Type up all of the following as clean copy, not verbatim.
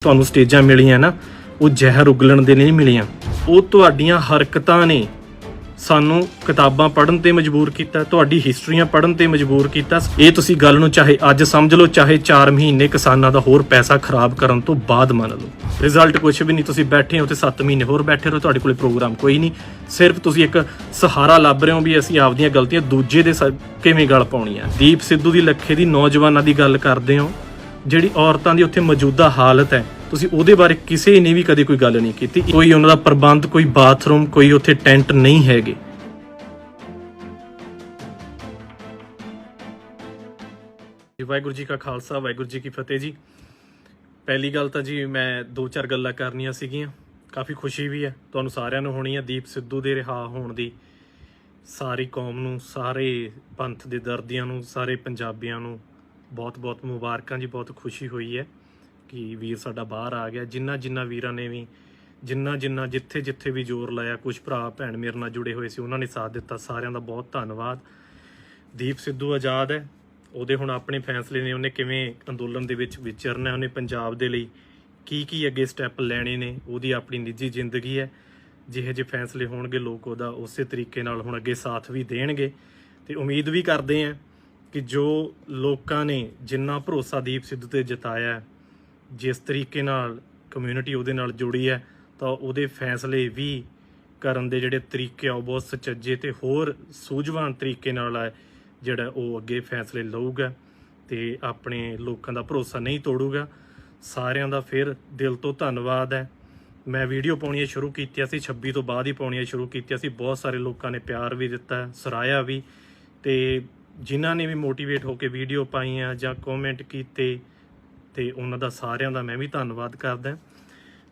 ਤੁਹਾਨੂੰ ਸਟੇਜਾਂ ਮਿਲੀਆਂ ਨਾ, ਉਹ ਜ਼ਹਿਰ ਉਗਲਣ ਦੇ ਨਹੀਂ ਮਿਲੀਆਂ। ਉਹ ਤੁਹਾਡੀਆਂ ਹਰਕਤਾਂ ਨੇ ਸਾਨੂੰ ਕਿਤਾਬਾਂ ਪੜ੍ਹਨ ਤੇ ਮਜਬੂਰ ਕੀਤਾ, ਤੁਹਾਡੀ ਹਿਸਟਰੀਆਂ ਪੜ੍ਹਨ ਤੇ ਮਜਬੂਰ ਕੀਤਾ। ਇਹ ਤੁਸੀਂ ਗੱਲ ਨੂੰ ਚਾਹੇ ਅੱਜ ਸਮਝ ਲਓ, ਚਾਹੇ 4 ਮਹੀਨੇ ਕਿਸਾਨਾਂ ਦਾ ਹੋਰ ਪੈਸਾ ਖਰਾਬ ਕਰਨ ਤੋਂ ਬਾਅਦ ਮੰਨ ਲਓ। ਰਿਜ਼ਲਟ ਕੁਝ ਵੀ ਨਹੀਂ। ਤੁਸੀਂ ਬੈਠੇ ਹੋ ਤੇ 7 ਮਹੀਨੇ ਹੋਰ ਬੈਠੇ ਰਹੋ, ਤੁਹਾਡੇ ਕੋਲੇ ਪ੍ਰੋਗਰਾਮ ਕੋਈ ਨਹੀਂ। ਸਿਰਫ ਤੁਸੀਂ ਇੱਕ ਸਹਾਰਾ ਲੱਭ ਰਹੇ ਹੋ ਵੀ ਅਸੀਂ ਆਪਦੀਆਂ ਗਲਤੀਆਂ ਦੂਜੇ ਦੇ ਕਿਵੇਂ ਗਲ ਪਾਉਣੀ ਆ। ਦੀਪ ਸਿੱਧੂ ਦੀ ਲੱਖੇ ਦੀ ਨੌਜਵਾਨਾਂ ਦੀ ਗੱਲ ਕਰਦੇ ਹੋ, ਜਿਹੜੀ ਔਰਤਾਂ ਦੀ ਉੱਥੇ ਮੌਜੂਦਾ ਹਾਲਤ ਹੈ, ਤੁਸੀਂ ਉਹਦੇ ਬਾਰੇ ਕਿਸੇ ਨੇ ਵੀ ਕਦੇ ਕੋਈ ਗੱਲ ਨਹੀਂ ਕੀਤੀ। ਕੋਈ ਉਹਨਾਂ ਦਾ ਪ੍ਰਬੰਧ, ਕੋਈ ਬਾਥਰੂਮ, ਕੋਈ ਉੱਥੇ ਟੈਂਟ ਨਹੀਂ ਹੈਗੇ। ਵਾਹਿਗੁਰੂ ਜੀ ਕਾ ਖਾਲਸਾ, ਵਾਹਿਗੁਰੂ ਜੀ ਕੀ ਫਤਿਹ ਜੀ। ਪਹਿਲੀ ਗੱਲ ਤਾਂ ਜੀ ਮੈਂ 2-4 ਗੱਲਾਂ ਕਰਨੀਆਂ ਸੀਗੀਆਂ। ਕਾਫੀ ਖੁਸ਼ੀ ਵੀ ਹੈ ਤੁਹਾਨੂੰ ਸਾਰਿਆਂ ਨੂੰ ਹੋਣੀ ਹੈ ਦੀਪ ਸਿੱਧੂ ਦੇ ਰਿਹਾ ਹੋਣ ਦੀ। ਸਾਰੀ ਕੌਮ ਨੂੰ, ਸਾਰੇ ਪੰਥ ਦੇ ਦਰਦੀਆਂ ਨੂੰ, ਸਾਰੇ ਪੰਜਾਬੀਆਂ ਨੂੰ ਬਹੁਤ ਬਹੁਤ ਮੁਬਾਰਕਾਂ ਜੀ। ਬਹੁਤ ਖੁਸ਼ੀ ਹੋਈ ਹੈ ਕਿ ਵੀਰ ਸਾਡਾ ਬਾਹਰ ਆ ਗਿਆ। ਜਿਨ੍ਹਾਂ ਵੀਰਾਂ ਨੇ ਵੀ ਜਿਨ੍ਹਾਂ ਜਿੱਥੇ ਵੀ ਜ਼ੋਰ ਲਾਇਆ, ਕੁਝ ਭਰਾ ਭੈਣ ਮੇਰੇ ਨਾਲ ਜੁੜੇ ਹੋਏ ਸੀ, ਉਹਨਾਂ ਨੇ ਸਾਥ ਦਿੱਤਾ। ਸਾਰਿਆਂ ਦਾ ਬਹੁਤ ਧੰਨਵਾਦ। ਦੀਪ ਸਿੱਧੂ ਆਜ਼ਾਦ ਹੈ, ਉਹਦੇ ਹੁਣ ਆਪਣੇ ਫੈਸਲੇ ਨੇ। ਉਹਨੇ ਕਿਵੇਂ ਅੰਦੋਲਨ ਦੇ ਵਿੱਚ ਵਿਚਰਨਾ, ਉਹਨੇ ਪੰਜਾਬ ਦੇ ਲਈ ਕੀ ਅੱਗੇ ਸਟੈਪ ਲੈਣੇ ਨੇ, ਉਹਦੀ ਆਪਣੀ ਨਿੱਜੀ ਜ਼ਿੰਦਗੀ ਹੈ। ਜਿਹੇ ਜਿਹੇ ਫੈਸਲੇ ਹੋਣਗੇ ਲੋਕ ਉਹਦਾ ਉਸੇ ਤਰੀਕੇ ਨਾਲ ਹੁਣ ਅੱਗੇ ਸਾਥ ਵੀ ਦੇਣਗੇ। ਤੇ ਉਮੀਦ ਵੀ ਕਰਦੇ ਹਾਂ ਕਿ ਜੋ ਲੋਕਾਂ ਨੇ ਜਿੰਨਾ ਭਰੋਸਾ ਦੀਪ ਸਿੱਧੂ ਤੇ ਜਤਾਇਆ, ਜਿਸ ਤਰੀਕੇ ਨਾਲ ਕਮਿਊਨਿਟੀ ਉਹਦੇ ਨਾਲ ਜੁੜੀ ਹੈ, ਤਾਂ ਉਹਦੇ ਫੈਸਲੇ ਵੀ ਕਰਨ ਦੇ ਜਿਹੜੇ ਤਰੀਕੇ ਆ ਉਹ ਬਹੁਤ ਸੁਚੱਜੇ ਤੇ ਹੋਰ ਸੂਝਵਾਨ ਤਰੀਕੇ ਨਾਲ ਹੈ ਜਿਹੜਾ ਉਹ ਅੱਗੇ ਫੈਸਲੇ ਲਊਗਾ ਤੇ ਆਪਣੇ ਲੋਕਾਂ ਦਾ ਭਰੋਸਾ ਨਹੀਂ ਤੋੜੂਗਾ। ਸਾਰਿਆਂ ਦਾ ਫਿਰ ਦਿਲ ਤੋਂ ਧੰਨਵਾਦ ਹੈ। ਮੈਂ ਵੀਡੀਓ ਪਾਉਣੀਆਂ ਸ਼ੁਰੂ ਕੀਤੀਆਂ ਸੀ 26 ਤੋਂ ਬਾਅਦ ਹੀ ਪਾਉਣੀਆਂ ਸ਼ੁਰੂ ਕੀਤੀਆਂ ਸੀ। ਬਹੁਤ ਸਾਰੇ ਲੋਕਾਂ ਨੇ ਪਿਆਰ ਵੀ ਦਿੱਤਾ, ਸਰਾਹਿਆ ਵੀ, ਤੇ ਜਿਨ੍ਹਾਂ ਨੇ ਵੀ ਮੋਟੀਵੇਟ ਹੋ ਕੇ ਵੀਡੀਓ ਪਾਈਆਂ ਜਾਂ ਕਮੈਂਟ ਕੀਤੇ, ਤੇ ਉਹਨਾਂ ਦਾ ਸਾਰਿਆਂ ਦਾ ਮੈਂ ਵੀ ਧੰਨਵਾਦ ਕਰਦਾ।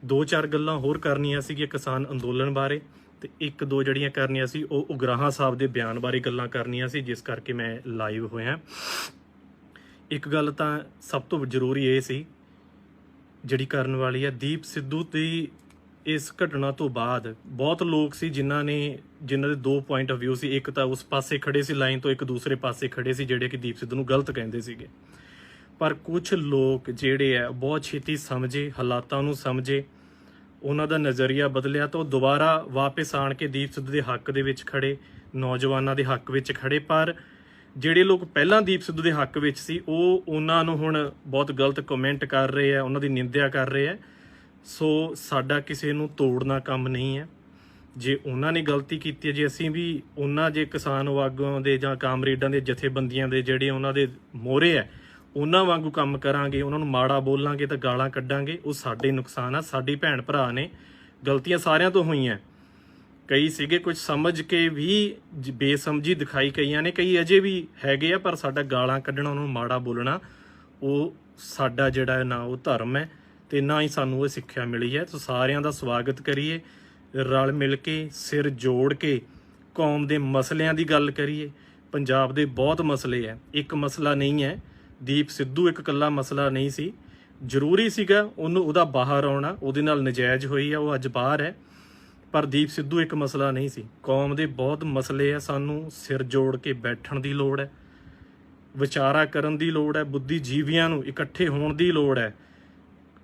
2-4 ਗੱਲਾਂ ਹੋਰ ਕਰਨੀਆਂ ਸੀਗੀਆਂ ਕਿਸਾਨ ਅੰਦੋਲਨ ਬਾਰੇ, ਤੇ 1-2 ਜਿਹੜੀਆਂ ਕਰਨੀਆਂ ਸੀ ਉਹ ਉਗਰਾਹਾਂ ਸਾਹਿਬ ਦੇ ਬਿਆਨ ਬਾਰੇ ਗੱਲਾਂ ਕਰਨੀਆਂ ਸੀ, ਜਿਸ ਕਰਕੇ ਮੈਂ ਲਾਈਵ ਹੋਇਆ। ਇੱਕ ਗੱਲ ਤਾਂ ਸਭ ਤੋਂ ਜ਼ਰੂਰੀ ਇਹ ਸੀ ਜਿਹੜੀ ਕਰਨ ਵਾਲੀ ਹੈ। ਦੀਪ ਸਿੱਧੂ ਦੀ ਇਸ ਘਟਨਾ ਤੋਂ ਬਾਅਦ ਬਹੁਤ ਲੋਕ ਸੀ ਜਿਨ੍ਹਾਂ ਦੇ 2 ਪੁਆਇੰਟ ਆਫ ਵਿਊ ਸੀ। ਇੱਕ ਤਾਂ ਉਸ ਪਾਸੇ ਖੜੇ ਸੀ ਲਾਈਨ ਤੋਂ, ਇੱਕ ਦੂਸਰੇ ਪਾਸੇ ਖੜੇ ਸੀ ਜਿਹੜੇ ਕਿ ਦੀਪ ਸਿੱਧੂ ਨੂੰ ਗਲਤ ਕਹਿੰਦੇ ਸੀਗੇ। ਪਰ ਕੁਝ ਲੋਕ ਜਿਹੜੇ ਆ ਬਹੁਤ ਛੇਤੀ ਸਮਝੇ, ਹਾਲਾਤਾਂ ਨੂੰ ਸਮਝੇ, ਉਹਨਾਂ ਦਾ ਨਜ਼ਰੀਆ ਬਦਲਿਆ, ਤਾਂ ਉਹ ਦੁਬਾਰਾ ਵਾਪਸ ਆਣ ਕੇ ਦੀਪ ਸਿੱਧੂ ਦੇ ਹੱਕ ਦੇ ਵਿੱਚ ਖੜੇ, ਨੌਜਵਾਨਾਂ ਦੇ ਹੱਕ ਵਿੱਚ ਖੜੇ। ਪਰ ਜਿਹੜੇ ਲੋਕ ਪਹਿਲਾਂ ਦੀਪ ਸਿੱਧੂ ਦੇ ਹੱਕ ਵਿੱਚ ਸੀ ਉਹ ਉਹਨਾਂ ਨੂੰ ਹੁਣ ਬਹੁਤ ਗਲਤ ਕਮੈਂਟ ਕਰ ਰਹੇ ਆ, ਉਹਨਾਂ ਦੀ ਨਿੰਦਿਆ ਕਰ ਰਹੇ ਆ। ਸੋ ਸਾਡਾ ਕਿਸੇ ਨੂੰ ਤੋੜਨਾ ਕੰਮ ਨਹੀਂ ਹੈ। ਜੇ ਉਹਨਾਂ ਨੇ ਗਲਤੀ ਕੀਤੀ ਹੈ, ਜੇ ਅਸੀਂ ਵੀ ਉਹਨਾਂ, ਜੇ ਕਿਸਾਨ ਆਗੂਆਂ ਦੇ ਜਾਂ ਕਾਮਰੇਡਾਂ ਦੇ ਜਥੇਬੰਦੀਆਂ ਦੇ ਜਿਹੜੇ ਉਹਨਾਂ ਦੇ ਮੋਹਰੇ ਹੈ, ਉਹਨਾਂ ਵਾਂਗੂ ਕੰਮ ਕਰਾਂਗੇ, ਉਹਨਾਂ ਨੂੰ ਮਾੜਾ ਬੋਲਾਂਗੇ ਤਾਂ ਗਾਲਾਂ ਕੱਢਾਂਗੇ, ਉਹ ਸਾਡੇ ਨੁਕਸਾਨ ਆ। ਸਾਡੀ ਭੈਣ ਭਰਾ ਨੇ, ਗਲਤੀਆਂ ਸਾਰਿਆਂ ਤੋਂ ਹੋਈਆਂ। ਕਈ ਸੀਗੇ ਕੁਝ ਸਮਝ ਕੇ ਵੀ ਬੇਸਮਝੀ ਦਿਖਾਈ ਕਈਆਂ ਨੇ, ਕਈ ਅਜੇ ਵੀ ਹੈਗੇ ਆ, ਪਰ ਸਾਡਾ ਗਾਲਾਂ ਕੱਢਣਾ, ਉਹਨਾਂ ਨੂੰ ਮਾੜਾ ਬੋਲਣਾ, ਉਹ ਸਾਡਾ ਜਿਹੜਾ ਨਾ ਉਹ ਧਰਮ ਹੈ ਤੇ ਨਾ ਹੀ ਸਾਨੂੰ ਉਹ ਸਿੱਖਿਆ ਮਿਲੀ ਹੈ। ਸੋ ਸਾਰਿਆਂ ਦਾ ਸਵਾਗਤ ਕਰੀਏ, ਰਲ ਮਿਲ ਕੇ, ਸਿਰ ਜੋੜ ਕੇ ਕੌਮ ਦੇ ਮਸਲਿਆਂ ਦੀ ਗੱਲ ਕਰੀਏ। ਪੰਜਾਬ ਦੇ ਬਹੁਤ ਮਸਲੇ ਹੈ, ਇੱਕ ਮਸਲਾ ਨਹੀਂ ਹੈ। ਦੀਪ ਸਿੱਧੂ ਇੱਕ ਇਕੱਲਾ ਮਸਲਾ ਨਹੀਂ ਸੀ। ਜ਼ਰੂਰੀ ਸੀਗਾ ਉਹਦਾ ਬਾਹਰ ਆਉਣਾ, ਉਹਦੇ ਨਾਲ ਨਜਾਇਜ਼ ਹੋਈ ਆ, ਉਹ ਅੱਜ ਬਾਹਰ ਹੈ। ਪਰ ਦੀਪ ਸਿੱਧੂ ਇੱਕ ਮਸਲਾ ਨਹੀਂ ਸੀ। ਕੌਮ ਦੇ ਬਹੁਤ ਮਸਲੇ ਆ, ਸਾਨੂੰ ਸਿਰ ਜੋੜ ਕੇ ਬੈਠਣ ਦੀ ਲੋੜ ਹੈ, ਵਿਚਾਰਾ ਕਰਨ ਦੀ ਲੋੜ ਹੈ, ਬੁੱਧੀਜੀਵੀਆਂ ਨੂੰ ਇਕੱਠੇ ਹੋਣ ਦੀ ਲੋੜ ਹੈ।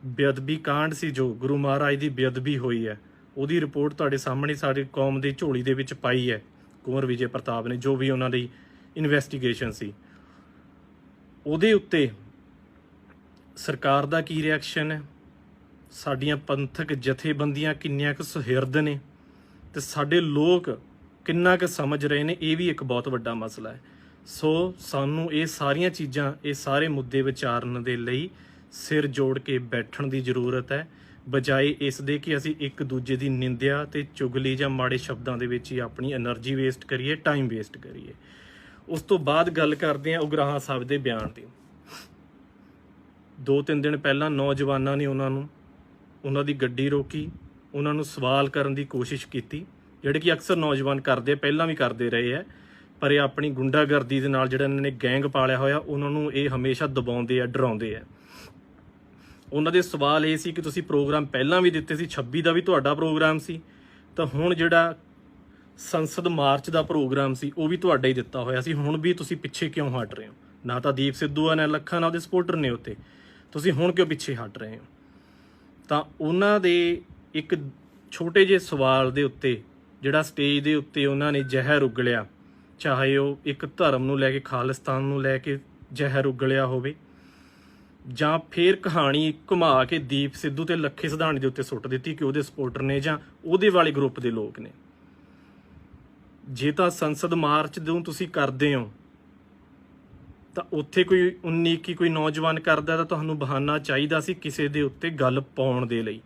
ਬੇਅਦਬੀ ਕਾਂਡ ਸੀ ਜੋ ਗੁਰੂ ਮਹਾਰਾਜ ਦੀ ਬੇਅਦਬੀ ਹੋਈ ਹੈ, ਉਹਦੀ ਰਿਪੋਰਟ ਤੁਹਾਡੇ ਸਾਹਮਣੇ ਸਾਡੀ ਕੌਮ ਦੀ ਝੋਲੀ ਦੇ ਵਿੱਚ ਪਾਈ ਹੈ ਕੁੰਵਰ ਵਿਜੇ ਪ੍ਰਤਾਪ ਨੇ, ਜੋ ਵੀ ਉਹਨਾਂ ਦੀ ਇਨਵੈਸਟੀਗੇਸ਼ਨ ਸੀ। ਉਹਦੇ ਉੱਤੇ ਸਰਕਾਰ ਦਾ ਕੀ ਰਿਐਕਸ਼ਨ ਹੈ, ਸਾਡੀਆਂ ਪੰਥਕ ਜਥੇਬੰਦੀਆਂ ਕਿੰਨੀਆਂ ਕੁ ਸੁਹਿਰਦ ਨੇ, ਤੇ ਸਾਡੇ ਲੋਕ ਕਿੰਨਾ ਕੁ ਸਮਝ ਰਹੇ ਨੇ, ਇਹ ਵੀ ਇੱਕ ਬਹੁਤ ਵੱਡਾ ਮਸਲਾ ਹੈ। ਸੋ ਸਾਨੂੰ ਇਹ ਸਾਰੀਆਂ ਚੀਜ਼ਾਂ, ਇਹ ਸਾਰੇ ਮੁੱਦੇ ਵਿਚਾਰਨ ਦੇ ਲਈ ਸਿਰ ਜੋੜ ਕੇ ਬੈਠਣ ਦੀ ਜ਼ਰੂਰਤ ਹੈ, ਬਜਾਏ ਇਸ ਦੇ ਕਿ ਅਸੀਂ ਇੱਕ ਦੂਜੇ ਦੀ ਨਿੰਦਿਆ ਤੇ ਚੁਗਲੀ ਜਾਂ ਮਾੜੇ ਸ਼ਬਦਾਂ ਦੇ ਵਿੱਚ ਹੀ ਆਪਣੀ એનર્ਜੀ ਵੇਸਟ ਕਰੀਏ, ਟਾਈਮ ਵੇਸਟ ਕਰੀਏ। ਉਸ ਤੋਂ ਬਾਅਦ ਗੱਲ ਕਰਦੇ ਹਾਂ ਉਗਰਾਹਾਂ ਸਾਹਿਬ ਦੇ ਬਿਆਨ ਦੀ। 2-3 ਦਿਨ ਪਹਿਲਾਂ ਨੌਜਵਾਨਾਂ ਨੇ ਉਹਨਾਂ ਦੀ ਗੱਡੀ ਰੋਕੀ, ਉਹਨਾਂ ਨੂੰ ਸਵਾਲ ਕਰਨ ਦੀ ਕੋਸ਼ਿਸ਼ ਕੀਤੀ, ਜਿਹੜੇ ਕਿ ਅਕਸਰ ਨੌਜਵਾਨ ਕਰਦੇ, ਪਹਿਲਾਂ ਵੀ ਕਰਦੇ ਰਹੇ ਹੈ। ਪਰ ਇਹ ਆਪਣੀ ਗੁੰਡਾਗਰਦੀ ਦੇ ਨਾਲ ਜਿਹੜਾ ਇਹਨਾਂ ਨੇ ਗੈਂਗ ਪਾਲਿਆ ਹੋਇਆ, ਉਹਨਾਂ ਨੂੰ ਇਹ ਹਮੇਸ਼ਾ ਦਬਾਉਂਦੇ ਆ, ਡਰਾਉਂਦੇ ਆ। ਉਹਨਾਂ ਦੇ ਸਵਾਲ ਇਹ ਸੀ ਕਿ ਤੁਸੀਂ ਪ੍ਰੋਗਰਾਮ ਪਹਿਲਾਂ ਵੀ ਦਿੱਤੇ ਸੀ, 26 ਦਾ ਵੀ ਤੁਹਾਡਾ ਪ੍ਰੋਗਰਾਮ ਸੀ, ਤਾਂ ਹੁਣ ਜਿਹੜਾ ਸੰਸਦ ਮਾਰਚ ਦਾ ਪ੍ਰੋਗਰਾਮ ਸੀ ਉਹ ਵੀ ਤੁਹਾਡਾ ਹੀ ਦਿੱਤਾ ਹੋਇਆ ਸੀ, ਹੁਣ ਵੀ ਤੁਸੀਂ ਪਿੱਛੇ ਕਿਉਂ ਹਟ ਰਹੇ ਹੋ? ਨਾ ਤਾਂ ਦੀਪ ਸਿੱਧੂ ਆ, ਨਾ ਲੱਖਾਂ, ਨਾ ਉਹਦੇ ਸਪੋਰਟਰ ਨੇ ਉੱਤੇ, ਤੁਸੀਂ ਹੁਣ ਕਿਉਂ ਪਿੱਛੇ ਹਟ ਰਹੇ ਹੋ? ਤਾਂ ਉਹਨਾਂ ਦੇ ਇੱਕ ਛੋਟੇ ਜਿਹੇ ਸਵਾਲ ਦੇ ਉੱਤੇ ਜਿਹੜਾ ਸਟੇਜ ਦੇ ਉੱਤੇ ਉਹਨਾਂ ਨੇ ਜ਼ਹਿਰ ਉਗਲਿਆ, ਚਾਹੇ ਉਹ ਇੱਕ ਧਰਮ ਨੂੰ ਲੈ ਕੇ, ਖਾਲਿਸਤਾਨ ਨੂੰ ਲੈ ਕੇ ਜ਼ਹਿਰ ਉਗਲਿਆ ਹੋਵੇ, ਜਾਂ ਫਿਰ ਕਹਾਣੀ ਘੁਮਾ ਕੇ ਦੀਪ ਸਿੱਧੂ ਤੇ ਲੱਖੇ ਸਿਧਾਣੀ ਦੇ ਉੱਤੇ ਸੁੱਟ ਦਿੱਤੀ ਕਿ ਉਹਦੇ ਸਪੋਰਟਰ ਨੇ ਜਾਂ ਉਹਦੇ ਵਾਲੇ ਗਰੁੱਪ ਦੇ ਲੋਕ ਨੇ। ਜੇ ਤਾਂ ਸੰਸਦ ਮਾਰਚ ਜਦੋਂ ਤੁਸੀਂ ਕਰਦੇ ਹੋ ਤਾਂ ਉੱਥੇ ਕੋਈ 19 ਕੋਈ ਨੌਜਵਾਨ ਕਰਦਾ ਤਾਂ ਤੁਹਾਨੂੰ ਬਹਾਨਾ ਚਾਹੀਦਾ ਸੀ ਕਿਸੇ ਦੇ ਉੱਤੇ ਗੱਲ ਪਾਉਣ ਦੇ ਲਈ।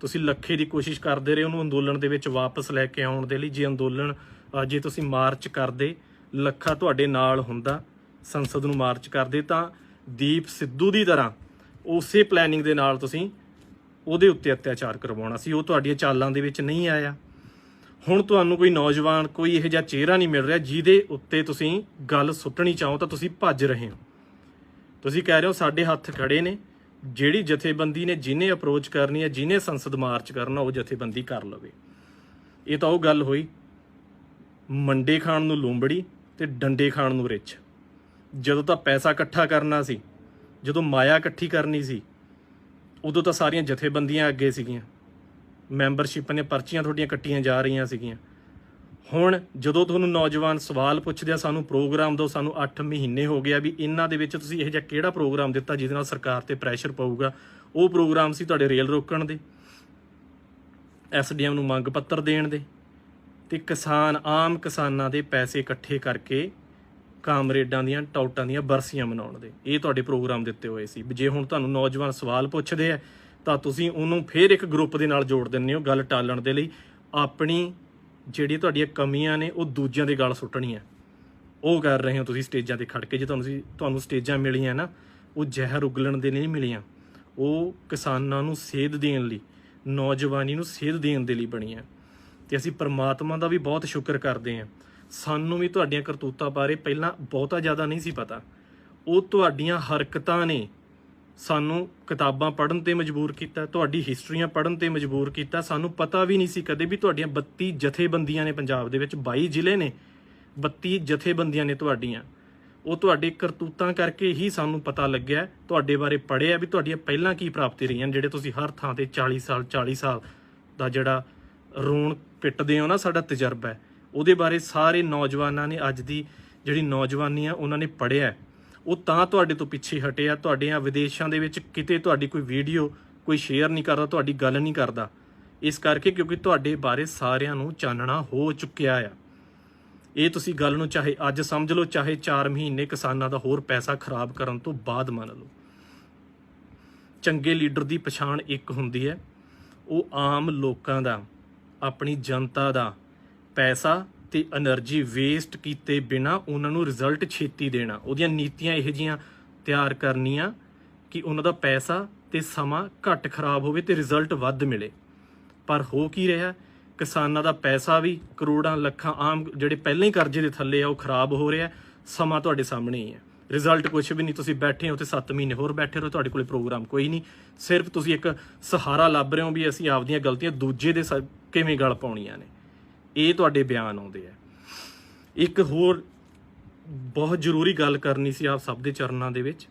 ਤੁਸੀਂ ਲੱਖੇ ਦੀ ਕੋਸ਼ਿਸ਼ ਕਰਦੇ ਰਹੇ ਉਹਨੂੰ ਅੰਦੋਲਨ ਦੇ ਵਿੱਚ ਵਾਪਸ ਲੈ ਕੇ ਆਉਣ ਦੇ ਲਈ। ਜੇ ਤੁਸੀਂ ਮਾਰਚ ਕਰਦੇ, ਲੱਖਾ ਤੁਹਾਡੇ ਨਾਲ ਹੁੰਦਾ, ਸੰਸਦ ਨੂੰ ਮਾਰਚ ਕਰਦੇ, ਤਾਂ ਦੀਪ ਸਿੱਧੂ ਦੀ ਤਰ੍ਹਾਂ ਉਸੇ ਪਲੈਨਿੰਗ ਦੇ ਨਾਲ ਤੁਸੀਂ ਉਹਦੇ ਉੱਤੇ ਅਤਿਆਚਾਰ ਕਰਵਾਉਣਾ ਸੀ। ਉਹ ਤੁਹਾਡੀਆਂ ਚਾਲਾਂ ਦੇ ਵਿੱਚ ਨਹੀਂ ਆਇਆ। ਹੁਣ ਤੁਹਾਨੂੰ ਕੋਈ ਨੌਜਵਾਨ, ਕੋਈ ਇਹੋ ਜਿਹਾ ਚਿਹਰਾ ਨਹੀਂ ਮਿਲ ਰਿਹਾ ਜਿਹਦੇ ਉੱਤੇ ਤੁਸੀਂ ਗੱਲ ਸੁੱਟਣੀ ਚਾਹੋ ਤਾਂ ਤੁਸੀਂ ਭੱਜ ਰਹੇ ਹੋ। ਤੁਸੀਂ ਕਹਿ ਰਹੇ ਹੋ ਸਾਡੇ ਹੱਥ ਖੜੇ ਨੇ, ਜਿਹੜੀ ਜਥੇਬੰਦੀ ਨੇ ਜਿਹਨੇ ਅਪਰੋਚ ਕਰਨੀ ਹੈ, ਜਿਹਨੇ ਸੰਸਦ ਮਾਰਚ ਕਰਨਾ, ਉਹ ਜਥੇਬੰਦੀ ਕਰ ਲਵੇ। ਇਹ ਤਾਂ ਉਹ ਗੱਲ ਹੋਈ ਮੰਡੇ ਖਾਣ ਨੂੰ ਲੂੰਬੜੀ ਤੇ ਡੰਡੇ ਖਾਣ ਨੂੰ ਰਿੱਛ। ਜਦੋਂ ਤਾਂ ਪੈਸਾ ਇਕੱਠਾ ਕਰਨਾ ਸੀ, ਜਦੋਂ ਮਾਇਆ ਇਕੱਠੀ ਕਰਨੀ ਸੀ, ਉਦੋਂ ਤਾਂ ਸਾਰੀਆਂ ਜਥੇਬੰਦੀਆਂ ਅੱਗੇ ਸੀਗੀਆਂ, ਮੈਂਬਰਸ਼ਿਪ ਨੇ ਪਰਚੀਆਂ ਤੁਹਾਡੀਆਂ ਕੱਟੀਆਂ ਜਾ ਰਹੀਆਂ ਸੀਗੀਆਂ। ਹੁਣ ਜਦੋਂ ਤੁਹਾਨੂੰ ਨੌਜਵਾਨ ਸਵਾਲ ਪੁੱਛਦੇ ਆ ਸਾਨੂੰ ਪ੍ਰੋਗਰਾਮ ਦਿਓ, ਸਾਨੂੰ 8 ਮਹੀਨੇ ਹੋ ਗਿਆ ਵੀ ਇਹਨਾਂ ਦੇ ਵਿੱਚ ਤੁਸੀਂ ਇਹੋ ਜਿਹਾ ਕਿਹੜਾ ਪ੍ਰੋਗਰਾਮ ਦਿੱਤਾ ਜਿਹਦੇ ਨਾਲ ਸਰਕਾਰ ਤੇ ਪ੍ਰੈਸ਼ਰ ਪਊਗਾ। ਉਹ ਪ੍ਰੋਗਰਾਮ ਸੀ ਤੁਹਾਡੇ ਰੇਲ ਰੋਕਣ ਦੇ, SDM ਨੂੰ ਮੰਗ ਪੱਤਰ ਦੇਣ ਦੇ, ਤੇ ਆਮ ਕਿਸਾਨਾਂ ਦੇ ਪੈਸੇ ਇਕੱਠੇ ਕਰਕੇ ਕਾਮਰੇਡਾਂ ਦੀਆਂ ਟਾਊਟਾਂ ਦੀਆਂ ਬਰਸੀਆਂ ਮਨਾਉਣ ਦੇ। ਇਹ ਤੁਹਾਡੇ ਪ੍ਰੋਗਰਾਮ ਦਿੱਤੇ ਹੋਏ ਸੀ। ਜੇ ਹੁਣ ਤੁਹਾਨੂੰ ਨੌਜਵਾਨ ਸਵਾਲ ਪੁੱਛਦੇ ਆ ਤਾਂ ਤੁਸੀਂ ਉਹਨੂੰ ਫਿਰ ਇੱਕ ਗਰੁੱਪ ਦੇ ਨਾਲ ਜੋੜ ਦਿੰਦੇ ਹੋ ਗੱਲ ਟਾਲਣ ਦੇ ਲਈ। ਆਪਣੀ ਜਿਹੜੀ ਤੁਹਾਡੀਆਂ ਕਮੀਆਂ ਨੇ ਉਹ ਦੂਜਿਆਂ ਦੇ ਗਲ ਸੁੱਟਣੀਆਂ, ਉਹ ਕਰ ਰਹੇ ਹੋ ਤੁਸੀਂ ਸਟੇਜਾਂ ਤੇ ਖੜ ਕੇ। ਜੇ ਤੁਹਾਨੂੰ ਸਟੇਜਾਂ ਮਿਲੀਆਂ ਨਾ, ਉਹ ਜ਼ਹਿਰ ਉਗਲਣ ਦੇ ਨਹੀਂ ਮਿਲੀਆਂ, ਉਹ ਕਿਸਾਨਾਂ ਨੂੰ ਸੇਧ ਦੇਣ ਲਈ, ਨੌਜਵਾਨੀ ਨੂੰ ਸੇਧ ਦੇਣ ਦੇ ਲਈ ਬਣੀਆਂ। ਤੇ ਅਸੀਂ ਪਰਮਾਤਮਾ ਦਾ ਵੀ ਬਹੁਤ ਸ਼ੁਕਰ ਕਰਦੇ ਹਾਂ। ਸਾਨੂੰ ਵੀ ਤੁਹਾਡੀਆਂ ਕਰਤੂਤਾਂ ਬਾਰੇ ਪਹਿਲਾਂ ਬਹੁਤਾ ਜ਼ਿਆਦਾ ਨਹੀਂ ਸੀ ਪਤਾ। ਉਹ ਤੁਹਾਡੀਆਂ ਹਰਕਤਾਂ ਨੇ ਸਾਨੂੰ ਕਿਤਾਬਾਂ ਪੜ੍ਹਨ ਤੇ ਮਜਬੂਰ ਕੀਤਾ, ਤੁਹਾਡੀ ਹਿਸਟਰੀਆਂ ਪੜ੍ਹਨ ਤੇ ਮਜਬੂਰ ਕੀਤਾ। ਸਾਨੂੰ ਪਤਾ ਵੀ ਨਹੀਂ ਸੀ ਕਦੇ ਵੀ ਤੁਹਾਡੀਆਂ 32 ਜਥੇਬੰਦੀਆਂ ਨੇ ਪੰਜਾਬ ਦੇ ਵਿੱਚ, 22 ਜ਼ਿਲ੍ਹੇ ਨੇ, 32 ਜਥੇਬੰਦੀਆਂ ਨੇ ਤੁਹਾਡੀਆਂ। ਉਹ ਤੁਹਾਡੇ ਕਰਤੂਤਾਂ ਕਰਕੇ ਹੀ ਸਾਨੂੰ ਪਤਾ ਲੱਗਿਆ, ਤੁਹਾਡੇ ਬਾਰੇ ਪੜ੍ਹਿਆ ਵੀ ਤੁਹਾਡੀਆਂ ਪਹਿਲਾਂ ਕੀ ਪ੍ਰਾਪਤੀ ਰਹੀਆਂ, ਜਿਹੜੇ ਤੁਸੀਂ ਹਰ ਥਾਂ ਤੇ 40 ਸਾਲ ਦਾ ਜਿਹੜਾ ਰੋਣ ਪਿੱਟਦੇ ਹੋ ਨਾ, ਸਾਡਾ ਤਜਰਬਾ ਹੈ, ਉਹਦੇ ਬਾਰੇ ਸਾਰੇ ਨੌਜਵਾਨਾਂ ਨੇ, ਅੱਜ ਦੀ ਜਿਹੜੀ ਨੌਜਵਾਨੀ ਆ ਉਹਨਾਂ ਨੇ ਪੜ੍ਹਿਆ। ਉਹ ਤਾਂ ਤੁਹਾਡੇ ਤੋਂ ਪਿੱਛੇ ਹਟੇ ਆ। ਤੁਹਾਡੀਆਂ ਵਿਦੇਸ਼ਾਂ ਦੇ ਵਿੱਚ ਕਿਤੇ ਤੁਹਾਡੀ ਕੋਈ ਵੀਡੀਓ ਕੋਈ ਸ਼ੇਅਰ ਨਹੀਂ ਕਰਦਾ, ਤੁਹਾਡੀ ਗੱਲ ਨਹੀਂ ਕਰਦਾ, ਇਸ ਕਰਕੇ ਕਿਉਂਕਿ ਤੁਹਾਡੇ ਬਾਰੇ ਸਾਰਿਆਂ ਨੂੰ ਚਾਨਣਾ ਹੋ ਚੁੱਕਿਆ ਆ। ਇਹ ਤੁਸੀਂ ਗੱਲ ਨੂੰ ਚਾਹੇ ਅੱਜ ਸਮਝ ਲਓ, ਚਾਹੇ 4 ਮਹੀਨੇ ਕਿਸਾਨਾਂ ਦਾ ਹੋਰ ਪੈਸਾ ਖਰਾਬ ਕਰਨ ਤੋਂ ਬਾਅਦ ਮੰਨ ਲਓ। ਚੰਗੇ ਲੀਡਰ ਦੀ ਪਛਾਣ ਇੱਕ ਹੁੰਦੀ ਹੈ, ਉਹ ਆਮ ਲੋਕਾਂ ਦਾ, ਆਪਣੀ ਜਨਤਾ ਦਾ ਪੈਸਾ ਤੇ એનર્ਜੀ ਵੇਸਟ ਕੀਤੇ ਬਿਨਾ ਉਹਨਾਂ ਨੂੰ ਰਿਜ਼ਲਟ ਛੇਤੀ ਦੇਣਾ। ਉਹਦੀਆਂ ਨੀਤੀਆਂ ਇਹੋ ਜਿਹੀਆਂ ਤਿਆਰ ਕਰਨੀਆਂ ਕਿ ਉਹਨਾਂ ਦਾ ਪੈਸਾ ਤੇ ਸਮਾਂ ਘੱਟ ਖਰਾਬ ਹੋਵੇ ਤੇ ਰਿਜ਼ਲਟ ਵੱਧ ਮਿਲੇ। ਪਰ ਹੋ ਕੀ ਰਿਹਾ, ਕਿਸਾਨਾਂ ਦਾ ਪੈਸਾ ਵੀ ਕਰੋੜਾਂ ਲੱਖਾਂ ਆਮ ਜਿਹੜੇ ਪਹਿਲਾਂ ਹੀ ਕਰਜ਼ੇ ਦੇ ਥੱਲੇ ਆ ਉਹ ਖਰਾਬ ਹੋ ਰਿਹਾ, ਸਮਾਂ ਤੁਹਾਡੇ ਸਾਹਮਣੇ ਹੀ ਹੈ, ਰਿਜ਼ਲਟ ਕੁਛ ਵੀ ਨਹੀਂ। ਤੁਸੀਂ ਬੈਠੇ ਹੋ ਤੇ 7 ਮਹੀਨੇ ਹੋਰ ਬੈਠੇ ਰਹੋ, ਤੁਹਾਡੇ ਕੋਲੇ ਪ੍ਰੋਗਰਾਮ ਕੋਈ ਨਹੀਂ। ਸਿਰਫ ਤੁਸੀਂ ਇੱਕ ਸਹਾਰਾ ਲੱਭ ਰਹੇ ਹੋ ਵੀ ਅਸੀਂ ਆਪਦੀਆਂ ਗਲਤੀਆਂ ਦੂਜੇ ਦੇ ਕਿਵੇਂ ਗਲ ਪਾਉਣੀਆਂ ਨੇ। ਇਹ ਤੁਹਾਡੇ ਬਿਆਨ ਆਉਂਦੇ ਆ। ਇੱਕ ਹੋਰ ਬਹੁਤ ਜ਼ਰੂਰੀ ਗੱਲ ਕਰਨੀ ਸੀ ਆਪ ਸਭ ਦੇ ਚਰਨਾਂ ਦੇ ਵਿੱਚ।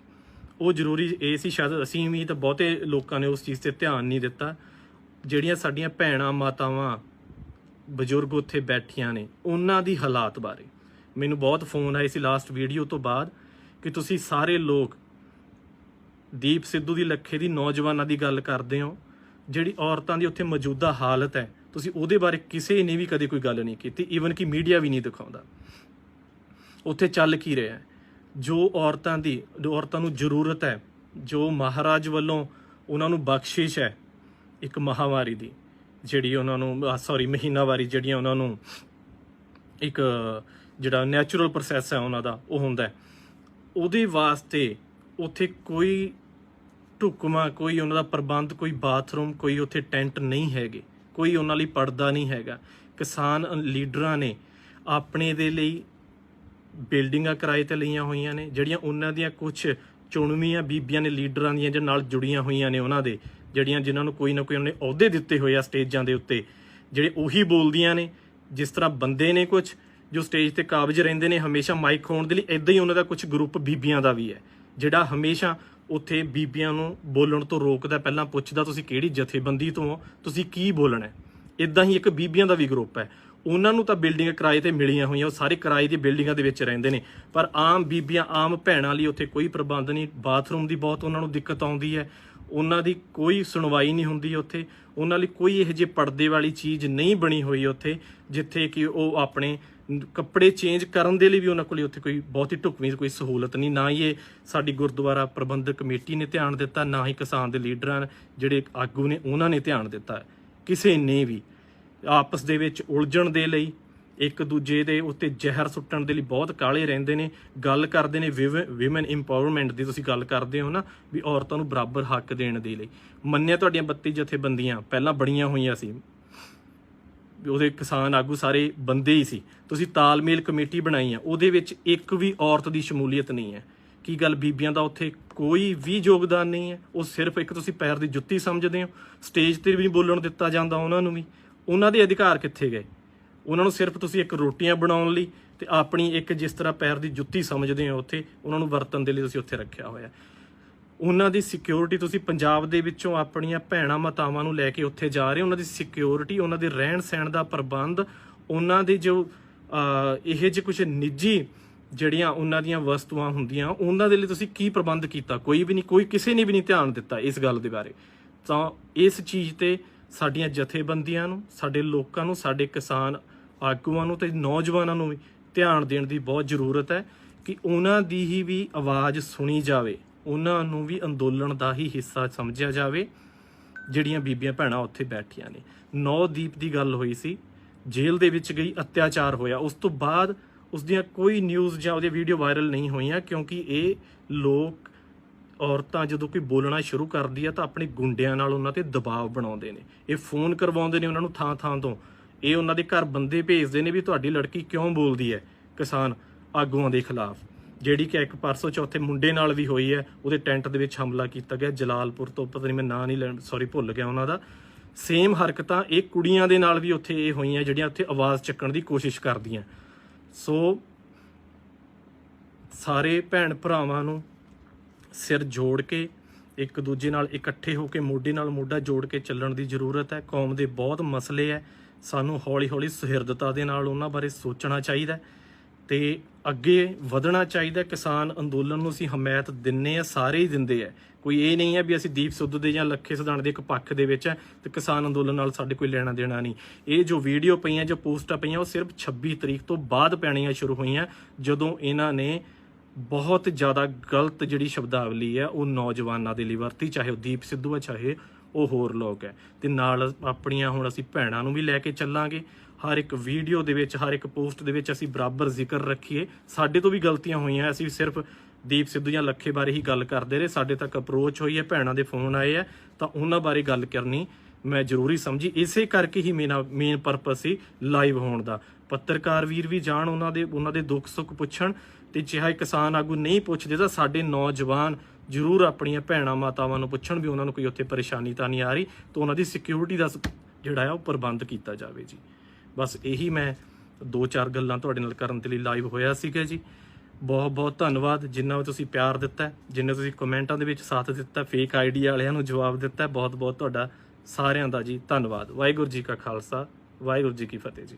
ਉਹ ਜ਼ਰੂਰੀ ਇਹ ਸੀ, ਸ਼ਾਇਦ ਅਸੀਂ ਵੀ ਤਾਂ ਬਹੁਤੇ ਲੋਕਾਂ ਨੇ ਉਸ ਚੀਜ਼ 'ਤੇ ਧਿਆਨ ਨਹੀਂ ਦਿੱਤਾ। ਜਿਹੜੀਆਂ ਸਾਡੀਆਂ ਭੈਣਾਂ, ਮਾਤਾਵਾਂ, ਬਜ਼ੁਰਗ ਉੱਥੇ ਬੈਠੀਆਂ ਨੇ, ਉਹਨਾਂ ਦੀ ਹਾਲਾਤ ਬਾਰੇ ਮੈਨੂੰ ਬਹੁਤ ਫੋਨ ਆਏ ਸੀ ਲਾਸਟ ਵੀਡੀਓ ਤੋਂ ਬਾਅਦ ਕਿ ਤੁਸੀਂ ਸਾਰੇ ਲੋਕ ਦੀਪ ਸਿੱਧੂ ਦੀ, ਲੱਖੇ ਦੀ, ਨੌਜਵਾਨਾਂ ਦੀ ਗੱਲ ਕਰਦੇ ਹੋ। ਜਿਹੜੀ ਔਰਤਾਂ ਦੀ ਉੱਥੇ ਮੌਜੂਦਾ ਹਾਲਤ ਹੈ, ਤੁਸੀਂ ਉਹਦੇ ਬਾਰੇ ਕਿਸੇ ਨੇ ਵੀ ਕਦੇ ਕੋਈ ਗੱਲ ਨਹੀਂ ਕੀਤੀ, ਈਵਨ ਕਿ ਮੀਡੀਆ ਵੀ ਨਹੀਂ ਦਿਖਾਉਂਦਾ। ਉੱਥੇ ਚੱਲ ਕੀ ਰਿਹਾ, ਜੋ ਔਰਤਾਂ ਨੂੰ ਜ਼ਰੂਰਤ ਹੈ, ਜੋ ਮਹਾਰਾਜ ਵੱਲੋਂ ਉਹਨਾਂ ਨੂੰ ਬਖਸ਼ਿਸ਼ ਹੈ ਇੱਕ ਮਹਾਵਾਰੀ ਦੀ, ਜਿਹੜੀ ਉਹਨਾਂ ਨੂੰ ਮਹੀਨਾਵਾਰੀ, ਜਿਹੜੀਆਂ ਉਹਨਾਂ ਨੂੰ ਇੱਕ ਜਿਹੜਾ ਨੈਚੁਰਲ ਪ੍ਰੋਸੈਸ ਹੈ ਉਹਨਾਂ ਦਾ ਉਹ ਹੁੰਦਾ, ਉਹਦੇ ਵਾਸਤੇ ਉੱਥੇ ਕੋਈ ਢੁਕਵਾਂ, ਕੋਈ ਉਹਨਾਂ ਦਾ ਪ੍ਰਬੰਧ, ਕੋਈ ਬਾਥਰੂਮ, ਕੋਈ ਉੱਥੇ ਟੈਂਟ ਨਹੀਂ ਹੈਗੇ, ਕੋਈ ਉਹਨਾਂ ਲਈ ਪਰਦਾ ਨਹੀਂ ਹੈਗਾ। ਕਿਸਾਨ ਲੀਡਰਾਂ ਨੇ ਆਪਣੇ ਦੇ ਲਈ ਬਿਲਡਿੰਗਾਂ ਕਿਰਾਏ 'ਤੇ ਲਈਆਂ ਹੋਈਆਂ ਨੇ, ਜਿਹੜੀਆਂ ਉਹਨਾਂ ਦੀਆਂ ਕੁਛ ਚੁਣਵੀਆਂ ਬੀਬੀਆਂ ਨੇ ਲੀਡਰਾਂ ਦੀਆਂ, ਜਿਹਦੇ ਨਾਲ ਜੁੜੀਆਂ ਹੋਈਆਂ ਨੇ, ਉਹਨਾਂ ਦੇ ਜਿਨ੍ਹਾਂ ਨੂੰ ਕੋਈ ਨਾ ਕੋਈ ਉਹਨੇ ਅਹੁਦੇ ਦਿੱਤੇ ਹੋਏ ਆ ਸਟੇਜਾਂ ਦੇ ਉੱਤੇ, ਜਿਹੜੇ ਉਹੀ ਬੋਲਦੀਆਂ ਨੇ। ਜਿਸ ਤਰ੍ਹਾਂ ਬੰਦੇ ਨੇ ਕੁਛ ਜੋ ਸਟੇਜ 'ਤੇ ਕਾਬਜ਼ ਰਹਿੰਦੇ ਨੇ ਹਮੇਸ਼ਾ ਮਾਈਕ ਖੋਣ ਦੇ ਲਈ, ਇੱਦਾਂ ਹੀ ਉਹਨਾਂ ਦਾ ਕੁਛ ਗਰੁੱਪ ਬੀਬੀਆਂ ਦਾ ਵੀ ਹੈ ਜਿਹੜਾ ਹਮੇਸ਼ਾ ਉੱਥੇ ਬੀਬੀਆਂ ਨੂੰ ਬੋਲਣ ਤੋਂ ਰੋਕਦਾ, ਪਹਿਲਾਂ ਪੁੱਛਦਾ ਤੁਸੀਂ ਕਿਹੜੀ ਜਥੇਬੰਦੀ ਤੋਂ ਹੋ, ਤੁਸੀਂ ਕੀ ਬੋਲਣਾ ਹੈ। ਇਦਾਂ ਹੀ ਇੱਕ ਬੀਬੀਆਂ ਦਾ ਵੀ ਗਰੁੱਪ ਹੈ, ਉਹਨਾਂ ਨੂੰ ਤਾਂ ਬਿਲਡਿੰਗਾਂ ਕਿਰਾਏ ਤੇ ਮਿਲੀਆਂ ਹੋਈਆਂ, ਉਹ ਸਾਰੇ ਕਿਰਾਏ ਦੀ ਬਿਲਡਿੰਗਾਂ ਦੇ ਵਿੱਚ ਰਹਿੰਦੇ ਨੇ, ਪਰ ਆਮ ਬੀਬੀਆਂ ਆਮ ਭੈਣਾਂ ਲਈ ਉੱਥੇ ਕੋਈ ਪ੍ਰਬੰਧ ਨਹੀਂ। ਬਾਥਰੂਮ ਦੀ ਬਹੁਤ ਉਹਨਾਂ ਨੂੰ ਦਿੱਕਤ ਆਉਂਦੀ ਹੈ, ਉਹਨਾਂ ਦੀ ਕੋਈ ਸੁਣਵਾਈ ਨਹੀਂ ਹੁੰਦੀ ਉੱਥੇ, ਉਹਨਾਂ ਲਈ ਕੋਈ ਇਹੋ ਜਿਹੇ ਪਰਦੇ ਵਾਲੀ ਚੀਜ਼ ਨਹੀਂ ਬਣੀ ਹੋਈ ਉੱਥੇ, ਜਿੱਥੇ ਕਿ ਉਹ ਆਪਣੇ ਕੱਪੜੇ ਚੇਂਜ ਕਰਨ ਦੇ ਲਈ ਵੀ ਉਹਨਾਂ ਕੋਲ ਉੱਥੇ ਕੋਈ ਬਹੁਤੀ ਢੁਕਵੀਂ ਕੋਈ ਸਹੂਲਤ ਨਹੀਂ। ਨਾ ਹੀ ਇਹ ਸਾਡੀ ਗੁਰਦੁਆਰਾ ਪ੍ਰਬੰਧਕ ਕਮੇਟੀ ਨੇ ਧਿਆਨ ਦਿੱਤਾ, ਨਾ ਹੀ ਕਿਸਾਨ ਦੇ ਲੀਡਰਾਂ ਜਿਹੜੇ ਆਗੂ ਨੇ ਉਹਨਾਂ ਨੇ ਧਿਆਨ ਦਿੱਤਾ। ਕਿਸੇ ਨੇ ਵੀ ਆਪਸ ਦੇ ਵਿੱਚ ਉਲਝਣ ਦੇ ਲਈ, ਇੱਕ ਦੂਜੇ ਦੇ ਉੱਤੇ ਜ਼ਹਿਰ ਸੁੱਟਣ ਦੇ ਲਈ ਬਹੁਤ ਕਾਹਲੇ ਰਹਿੰਦੇ ਨੇ। ਗੱਲ ਕਰਦੇ ਨੇ ਵਿਮਨ ਇੰਪਾਵਰਮੈਂਟ ਦੀ, ਤੁਸੀਂ ਗੱਲ ਕਰਦੇ ਹੋ ਨਾ ਵੀ ਔਰਤਾਂ ਨੂੰ ਬਰਾਬਰ ਹੱਕ ਦੇਣ ਦੇ ਲਈ। ਮੰਨਿਆ ਤੁਹਾਡੀਆਂ 32 ਜਥੇਬੰਦੀਆਂ ਪਹਿਲਾਂ ਬੜੀਆਂ ਹੋਈਆਂ ਸੀ, ਉਹਦੇ ਕਿਸਾਨ ਆਗੂ ਸਾਰੇ ਬੰਦੇ ਹੀ ਸੀ, ਤੁਸੀਂ ਤਾਲਮੇਲ ਕਮੇਟੀ ਬਣਾਈ ਆ, ਉਹਦੇ ਵਿੱਚ ਇੱਕ ਵੀ ਔਰਤ ਦੀ ਸ਼ਮੂਲੀਅਤ ਨਹੀਂ ਹੈ। ਕੀ ਗੱਲ ਬੀਬੀਆਂ ਦਾ ਉੱਥੇ ਕੋਈ ਵੀ ਯੋਗਦਾਨ ਨਹੀਂ ਹੈ? ਉਹ ਸਿਰਫ ਇੱਕ ਤੁਸੀਂ ਪੈਰ ਦੀ ਜੁੱਤੀ ਸਮਝਦੇ ਹੋ। ਸਟੇਜ ਤੇ ਵੀ ਨਹੀਂ ਬੋਲਣ ਦਿੱਤਾ ਜਾਂਦਾ ਉਹਨਾਂ ਨੂੰ ਵੀ, ਉਹਨਾਂ ਦੇ ਅਧਿਕਾਰ ਕਿੱਥੇ ਗਏ? ਉਹਨਾਂ ਨੂੰ ਸਿਰਫ ਤੁਸੀਂ ਇੱਕ ਰੋਟੀਆਂ ਬਣਾਉਣ ਲਈ ਤੇ ਆਪਣੀ ਇੱਕ ਜਿਸ ਤਰ੍ਹਾਂ ਪੈਰ ਦੀ ਜੁੱਤੀ ਸਮਝਦੇ ਹੋ ਉੱਥੇ ਉਹਨਾਂ ਨੂੰ ਵਰਤਣ ਦੇ ਲਈ ਤੁਸੀਂ ਉੱਥੇ ਰੱਖਿਆ ਹੋਇਆ। ਉਹਨਾਂ ਦੀ ਸਿਕਿਉਰਿਟੀ ਤੁਸੀਂ ਪੰਜਾਬ ਦੇ ਵਿੱਚੋਂ ਆਪਣੀਆਂ ਭੈਣਾਂ ਮਾਤਾਵਾਂ ਨੂੰ ਲੈ ਕੇ ਉੱਥੇ ਜਾ ਰਹੇ ਹੋ, ਉਹਨਾਂ ਦੀ ਸਿਕਿਉਰਿਟੀ, ਉਹਨਾਂ ਦੇ ਰਹਿਣ ਸਹਿਣ ਦਾ ਪ੍ਰਬੰਧ, ਉਹਨਾਂ ਦੇ ਜੋ ਇਹ ਜਿਹੇ ਕੁਝ ਨਿੱਜੀ ਜਿਹੜੀਆਂ ਉਹਨਾਂ ਦੀਆਂ ਵਸਤੂਆਂ ਹੁੰਦੀਆਂ ਉਹਨਾਂ ਦੇ ਲਈ ਤੁਸੀਂ ਕੀ ਪ੍ਰਬੰਧ ਕੀਤਾ? ਕੋਈ ਵੀ ਨਹੀਂ, ਕੋਈ ਕਿਸੇ ਨੇ ਵੀ ਨਹੀਂ ਧਿਆਨ ਦਿੱਤਾ ਇਸ ਗੱਲ ਦੇ ਬਾਰੇ। ਤਾਂ ਇਸ ਚੀਜ਼ ਤੇ ਸਾਡੀਆਂ ਜਥੇਬੰਦੀਆਂ ਨੂੰ, ਸਾਡੇ ਲੋਕਾਂ ਨੂੰ, ਸਾਡੇ ਕਿਸਾਨ ਆਗੂਆਂ ਨੂੰ ਤੇ ਨੌਜਵਾਨਾਂ ਨੂੰ ਵੀ ਧਿਆਨ ਦੇਣ ਦੀ ਬਹੁਤ ਜ਼ਰੂਰਤ ਹੈ ਕਿ ਉਹਨਾਂ ਦੀ ਹੀ ਵੀ ਆਵਾਜ਼ ਸੁਣੀ ਜਾਵੇ, ਉਹਨਾਂ ਨੂੰ ਵੀ ਅੰਦੋਲਨ ਦਾ ਹੀ ਹਿੱਸਾ ਸਮਝਿਆ ਜਾਵੇ। ਜਿਹੜੀਆਂ ਬੀਬੀਆਂ ਭੈਣਾਂ ਉੱਥੇ ਬੈਠੀਆਂ ਨੇ, ਨੌਦੀਪ ਦੀ ਗੱਲ ਹੋਈ ਸੀ, ਜੇਲ੍ਹ ਦੇ ਵਿੱਚ ਗਈ, ਅਤਿਆਚਾਰ ਹੋਇਆ, ਉਸ ਤੋਂ ਬਾਅਦ ਉਸ ਦੀਆਂ ਕੋਈ ਨਿਊਜ਼ ਜਾਂ ਉਹਦੇ ਵੀਡੀਓ ਵਾਇਰਲ ਨਹੀਂ ਹੋਈਆਂ, ਕਿਉਂਕਿ ਇਹ ਲੋਕ ਔਰਤਾਂ ਜਦੋਂ ਕੋਈ ਬੋਲਣਾ ਸ਼ੁਰੂ ਕਰਦੀ ਆ ਤਾਂ ਆਪਣੇ ਗੁੰਡਿਆਂ ਨਾਲ ਉਹਨਾਂ ਤੇ ਦਬਾਅ ਬਣਾਉਂਦੇ ਨੇ। ਇਹ ਫੋਨ ਕਰਵਾਉਂਦੇ ਨੇ ਉਹਨਾਂ ਨੂੰ ਥਾਂ ਥਾਂ ਤੋਂ, ਇਹ ਉਹਨਾਂ ਦੇ ਘਰ ਬੰਦੇ ਭੇਜਦੇ ਨੇ ਵੀ ਤੁਹਾਡੀ ਲੜਕੀ ਕਿਉਂ ਬੋਲਦੀ ਹੈ ਕਿਸਾਨ ਆਗੂਆਂ ਦੇ ਖਿਲਾਫ। ਜਿਹੜੀ ਕਿ ਇੱਕ ਪਰਸੋਂ ਚੌਥੇ ਮੁੰਡੇ ਨਾਲ ਵੀ ਹੋਈ ਹੈ, ਉਹਦੇ ਟੈਂਟ ਦੇ ਵਿੱਚ ਹਮਲਾ ਕੀਤਾ ਗਿਆ ਜਲਾਲਪੁਰ ਤੋਂ, ਪਤਾ ਨਹੀਂ ਮੈਂ ਨਾਂ ਨਹੀਂ ਸੌਰੀ ਭੁੱਲ ਗਿਆ ਉਹਨਾਂ ਦਾ। ਸੇਮ ਹਰਕਤਾਂ ਇਹ ਕੁੜੀਆਂ ਦੇ ਨਾਲ ਵੀ ਉੱਥੇ ਇਹ ਹੋਈਆਂ ਜਿਹੜੀਆਂ ਉੱਥੇ ਆਵਾਜ਼ ਚੱਕਣ ਦੀ ਕੋਸ਼ਿਸ਼ ਕਰਦੀਆਂ। ਸੋ ਸਾਰੇ ਭੈਣ ਭਰਾਵਾਂ ਨੂੰ ਸਿਰ ਜੋੜ ਕੇ ਇੱਕ ਦੂਜੇ ਨਾਲ ਇਕੱਠੇ ਹੋ ਕੇ ਮੋਢੇ ਨਾਲ ਮੋਢਾ ਜੋੜ ਕੇ ਚੱਲਣ ਦੀ ਜ਼ਰੂਰਤ ਹੈ। ਕੌਮ ਦੇ ਬਹੁਤ ਮਸਲੇ ਹੈ, ਸਾਨੂੰ ਹੌਲੀ ਹੌਲੀ ਸੁਹਿਰਦਤਾ ਦੇ ਨਾਲ ਉਹਨਾਂ ਬਾਰੇ ਸੋਚਣਾ ਚਾਹੀਦਾ ਤੇ ਅੱਗੇ ਵਧਣਾ ਚਾਹੀਦਾ। ਕਿਸਾਨ ਅੰਦੋਲਨ ਨੂੰ ਅਸੀਂ ਹਮਾਇਤ ਦਿੰਨੇ ਆ, ਸਾਰੇ ਹੀ ਦਿੰਦੇ ਆ, ਕੋਈ ਇਹ ਨਹੀਂ ਹੈ ਵੀ ਅਸੀਂ ਦੀਪ ਸਿੱਧੂ ਦੇ ਜਾਂ ਲੱਖੇ ਸਿਧਾਣੇ ਦੇ ਇੱਕ ਪੱਖ ਦੇ ਵਿੱਚ ਹੈ ਤੇ ਕਿਸਾਨ ਅੰਦੋਲਨ ਨਾਲ ਸਾਡੇ ਕੋਈ ਲੈਣਾ ਦੇਣਾ ਨਹੀਂ। ਇਹ ਜੋ ਵੀਡੀਓ ਪਈਆਂ, ਜੋ ਪੋਸਟਾਂ ਪਈਆਂ, ਉਹ ਸਿਰਫ 26 ਤਰੀਕ ਤੋਂ ਬਾਅਦ ਪੈਣੀਆਂ ਸ਼ੁਰੂ ਹੋਈਆਂ, ਜਦੋਂ ਇਹਨਾਂ ਨੇ ਬਹੁਤ ਜ਼ਿਆਦਾ ਗਲਤ ਜਿਹੜੀ ਸ਼ਬਦਾਵਲੀ ਹੈ ਉਹ ਨੌਜਵਾਨਾਂ ਦੇ ਲਈ ਵਰਤੀ, ਚਾਹੇ ਉਹ ਦੀਪ ਸਿੱਧੂ ਹੈ ਚਾਹੇ ਉਹ ਹੋਰ ਲੋਕ ਹੈ। ਤੇ ਨਾਲ ਆਪਣੀਆਂ ਹੁਣ ਅਸੀਂ ਭੈਣਾਂ ਨੂੰ ਵੀ ਲੈ ਕੇ ਚੱਲਾਂਗੇ, ਹਰ ਇੱਕ ਵੀਡੀਓ ਦੇ ਵਿੱਚ, ਹਰ ਇੱਕ ਪੋਸਟ ਦੇ ਵਿੱਚ ਅਸੀਂ ਬਰਾਬਰ ਜ਼ਿਕਰ ਰੱਖੀਏ। ਸਾਡੇ ਤੋਂ ਵੀ ਗਲਤੀਆਂ ਹੋਈਆਂ, ਅਸੀਂ ਸਿਰਫ ਦੀਪ ਸਿੱਧੂ ਜਾਂ ਲੱਖੇ ਬਾਰੇ ਹੀ ਗੱਲ ਕਰਦੇ ਰਹੇ, ਸਾਡੇ ਤੱਕ ਅਪਰੋਚ ਹੋਈ ਹੈ, ਭੈਣਾਂ ਦੇ ਫੋਨ ਆਏ ਆ, ਤਾਂ ਉਹਨਾਂ ਬਾਰੇ ਗੱਲ ਕਰਨੀ ਮੈਂ ਜ਼ਰੂਰੀ ਸਮਝੀ। ਇਸੇ ਕਰਕੇ ਹੀ ਮੇਨ ਪਰਪਸ ਸੀ ਲਾਈਵ ਹੋਣ ਦਾ। ਪੱਤਰਕਾਰ ਵੀਰ ਵੀ ਜਾਣ, ਉਹਨਾਂ ਦੇ ਦੁੱਖ ਸੁੱਖ ਪੁੱਛਣ, ਤੇ ਚਾਹੇ ਕਿਸਾਨ ਆਗੂ ਨਹੀਂ ਪੁੱਛਦੇ ਤਾਂ ਸਾਡੇ ਨੌਜਵਾਨ ਜ਼ਰੂਰ ਆਪਣੀਆਂ ਭੈਣਾਂ ਮਾਤਾਵਾਂ ਨੂੰ ਪੁੱਛਣ ਵੀ ਉਹਨਾਂ ਨੂੰ ਕੋਈ ਉੱਥੇ ਪਰੇਸ਼ਾਨੀ ਤਾਂ ਨਹੀਂ ਆ ਰਹੀ, ਤਾਂ ਉਹਨਾਂ ਦੀ ਸਿਕਿਉਰਿਟੀ ਦਾ ਜਿਹੜਾ ਆ ਉਹ ਪ੍ਰਬੰਧ ਕੀਤਾ ਜਾਵੇ ਜੀ। ਬਸ ਇਹੀ ਮੈਂ 2-4 ਗੱਲਾਂ ਤੁਹਾਡੇ ਨਾਲ ਕਰਨ ਦੇ ਲਈ ਲਾਈਵ ਹੋਇਆ ਸੀਗਾ ਜੀ। ਬਹੁਤ ਬਹੁਤ ਧੰਨਵਾਦ ਜਿੰਨਾ ਤੁਸੀਂ ਪਿਆਰ ਦਿੱਤਾ, ਜਿੰਨਾ ਤੁਸੀਂ ਕਮੈਂਟਾਂ ਦੇ ਵਿੱਚ ਸਾਥ ਦਿੱਤਾ, ਫੇਕ ਆਈਡੀ ਵਾਲਿਆਂ ਨੂੰ ਜਵਾਬ ਦਿੱਤਾ, ਬਹੁਤ ਬਹੁਤ ਤੁਹਾਡਾ ਸਾਰਿਆਂ ਦਾ ਜੀ ਧੰਨਵਾਦ। ਵਾਹਿਗੁਰੂ ਜੀ ਕਾ ਖਾਲਸਾ, ਵਾਹਿਗੁਰੂ ਜੀ ਕੀ ਫਤਿਹ ਜੀ।